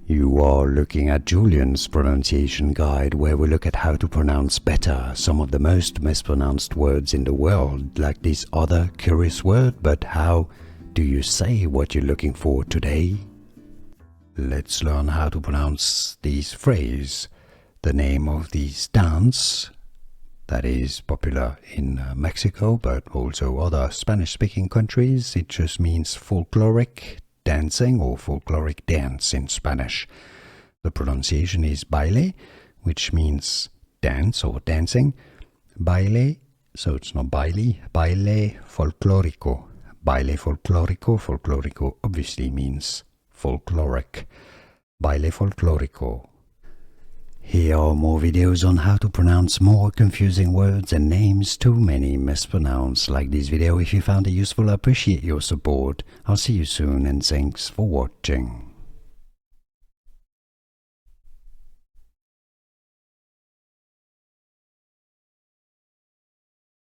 You are looking at Julian's pronunciation guide, where we look at how to pronounce better some of the most mispronounced words in the world, like this other curious word. But how do you say what you're looking for today? Let's learn how to pronounce this phrase. The name of this dance that is popular in Mexico, but also other Spanish-speaking countries. It just means folkloric dancing or folkloric dance in Spanish. The pronunciation is baile, which means dance or dancing. Baile, so it's not baile, baile folklórico. Baile folklórico, folklórico obviously means folkloric. Baile folklórico. Here are more videos on how to pronounce more confusing words and names too many mispronounced. Like this video if you found it useful. I appreciate your support. I'll see you soon and thanks for watching.